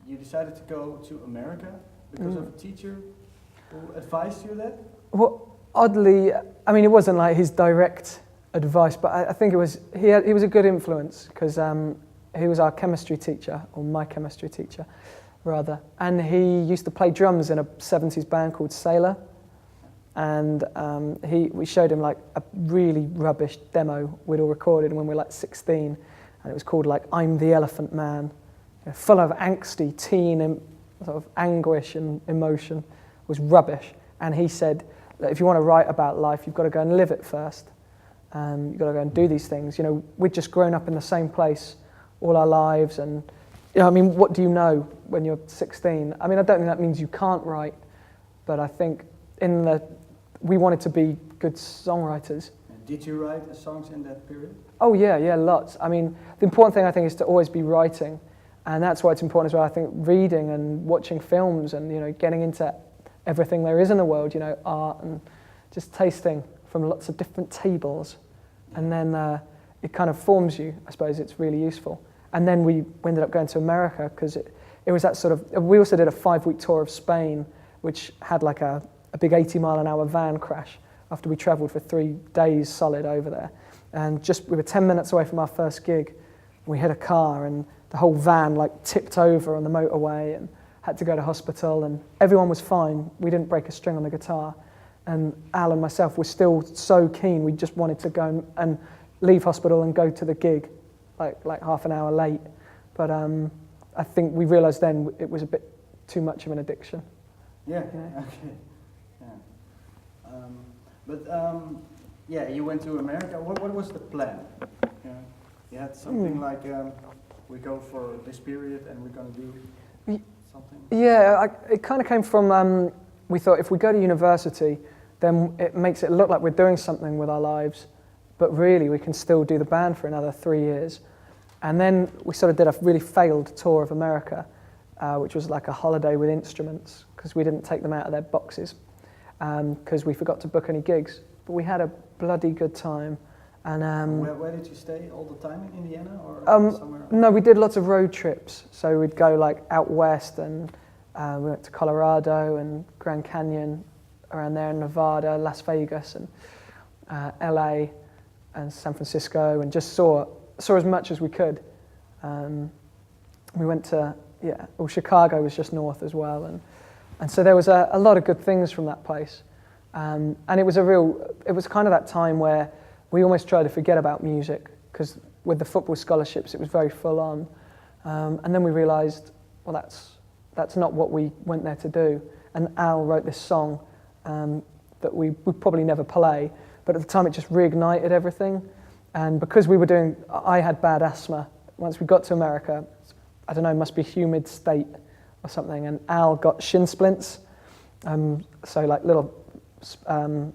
you decided to go to America because of a teacher who advised you that? Well, oddly, I mean, it wasn't like his direct advice, but I think it was, he was a good influence because he was our chemistry teacher, or my chemistry teacher, rather. And he used to play drums in a 70s band called Sailor. And we showed him like a really rubbish demo we'd all recorded when we were like 16. And it was called like I'm the Elephant Man, full of angsty teen and sort of anguish and emotion. It was rubbish. And he said, if you want to write about life, you've got to go and live it first. You've got to go and do these things. You know, we'd just grown up in the same place all our lives. And, you know, I mean, what do you know when you're 16? I mean, I don't think that means you can't write. But I think we wanted to be good songwriters. And did you write songs in that period? Oh, yeah, lots. I mean, the important thing, I think, is to always be writing. And that's why it's important as well, I think, reading and watching films and, you know, getting into everything there is in the world, you know, art and just tasting from lots of different tables. And then it kind of forms you, I suppose. It's really useful. And then we ended up going to America because it was that sort of, we also did a 5-week tour of Spain, which had like a big 80-mile-an-hour van crash after we travelled for 3 days solid over there. And we were 10 minutes away from our first gig. We hit a car and the whole van like tipped over on the motorway and had to go to hospital, and everyone was fine. We didn't break a string on the guitar. And Al and myself were still so keen. We just wanted to go and leave hospital and go to the gig like half an hour late. But I think we realised then it was a bit too much of an addiction. Yeah, okay. Yeah. You went to America. What was the plan? Yeah. You had something like, we go for this period and we're going to do something? Yeah, it kind of came from, we thought if we go to university, then it makes it look like we're doing something with our lives, but really we can still do the band for another 3 years. And then we sort of did a really failed tour of America, which was like a holiday with instruments, because we didn't take them out of their boxes, because we forgot to book any gigs. But we had a bloody good time. And where did you stay all the time, in Indiana or somewhere else? No, we did lots of road trips. So we'd go like out west, and we went to Colorado and Grand Canyon, around there in Nevada, Las Vegas, and LA and San Francisco, and just saw as much as we could. We went to, Chicago was just north as well, and so there was a lot of good things from that place. And it was kind of that time where we almost tried to forget about music, because with the football scholarships it was very full on. And then we realised, well, that's not what we went there to do. And Al wrote this song that we would probably never play, but at the time it just reignited everything. And because I had bad asthma. Once we got to America, I don't know, it must be humid state or something, and Al got shin splints, so like little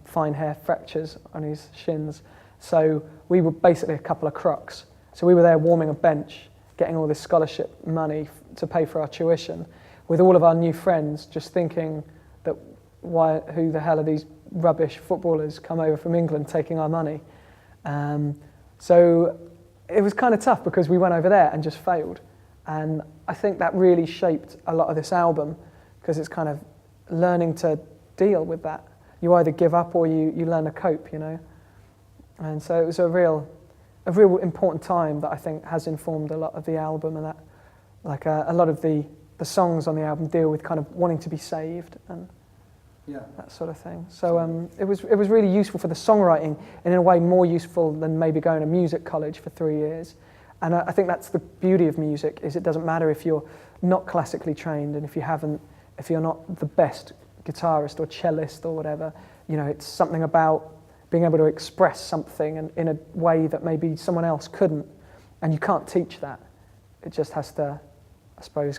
fine hair fractures on his shins. So we were basically a couple of crocs. So we were there warming a bench, getting all this scholarship money to pay for our tuition, with all of our new friends, just thinking that who the hell are these rubbish footballers come over from England taking our money? So it was kind of tough because we went over there and just failed. And I think that really shaped a lot of this album, because it's kind of learning to deal with that. You either give up or you learn to cope, you know. And so it was a real important time that I think has informed a lot of the album, and that like a lot of the songs on the album deal with kind of wanting to be saved and that sort of thing. So it was really useful for the songwriting, and in a way more useful than maybe going to music college for 3 years. And I think that's the beauty of music, is it doesn't matter if you're not classically trained, and if you're not the best guitarist or cellist or whatever, you know, it's something about being able to express something in a way that maybe someone else couldn't, and you can't teach that. It just has to, I suppose,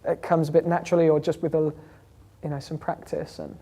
it comes a bit naturally, or just with some practice. And